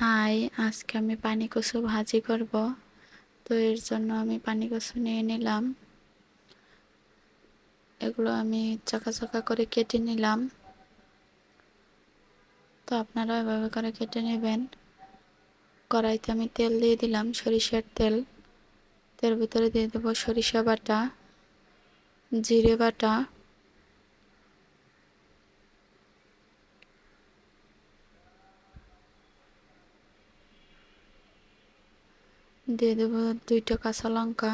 High, আজকে আমি পানি কচু ভাজি করব। তো এর জন্য আমি পানি কচু নিয়ে নিলাম। এগুলো আমি চাকা চাকা করে কেটে নিলাম। তো আপনারা এভাবে করে কেটে নেবেন। কড়াইতে আমি তেল দিয়ে দিলাম, সরিষার তেল। তেল ভিতরে দিয়ে দেব সরিষা বাটা, জিরে বাটা, দিয়ে দেব 2টা কাঁচা লঙ্কা,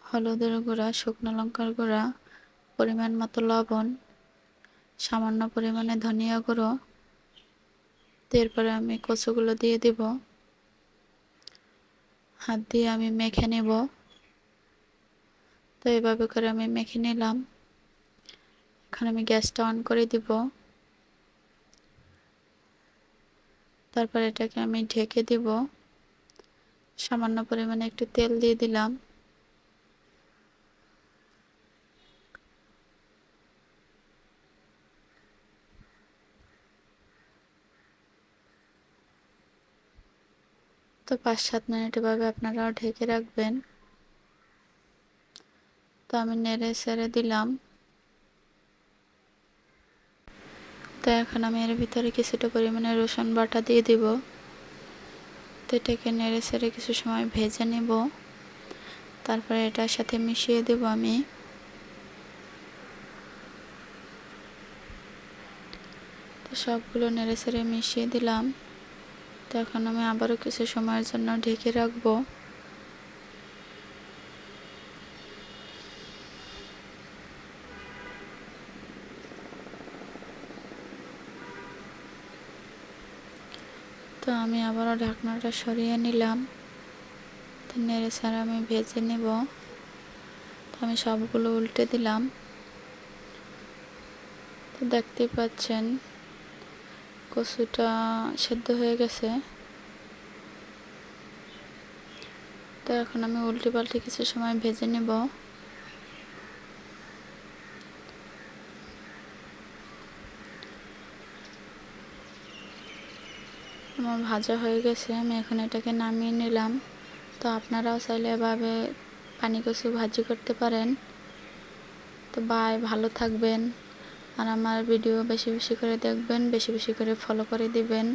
হলুদের গুঁড়া, শুকনো লঙ্কার গুঁড়া, পরিমাণ মতো লবণ, সামান্য পরিমাণে ধনিয়া গুঁড়ো। এরপরে আমি কচুগুলো দিয়ে দেব। হাত দিয়ে আমি মেখে নেব। তো এভাবে করে আমি মেখে নিলাম। এখন আমি গ্যাসটা অন করে দিব। তারপর এটাকে আমি ঢেকে দিব। সামান্য পরিমাণে একটু তেল দিয়ে দিলাম। তো 5-7 মিনিট এভাবে আপনারাও ঢেকে রাখবেন। তো আমি নেড়ে ছেড়ে দিলাম। তো এখন আমি এর ভিতরে কিছুটা পরিমাণে রসুন বাটা দিয়ে দিব। তো এটাকে নেড়ে ছেড়ে কিছু সময় ভেজে নেব। তারপরে এটার সাথে মিশিয়ে দেব আমি। তো সবগুলো নেড়ে ছেড়ে মিশিয়ে দিলাম। তো এখন আমি আবারও কিছু সময়ের জন্য ঢেকে রাখবো। তো আমি আবারও ঢাকনাটা সরিয়ে নিলাম। তো নেড়ে ছেড়ে আমি ভেজে নেব। তো আমি সবগুলো উল্টে দিলাম। তো দেখতেই পাচ্ছেন কচুটা সেদ্ধ হয়ে গেছে। তো এখন আমি উল্টে পাল্টে কিছু সময় ভেজে নেব। আমার ভাজা হয়ে গেছে, আমি এখন এটাকে নামিয়ে নিলাম। তো আপনারাও চাইলে এভাবে পানি কচু ভাজি করতে পারেন। তো বাই, ভালো থাকবেন। আর আমার ভিডিও বেশি বেশি করে দেখবেন, বেশি বেশি করে ফলো করে দিবেন।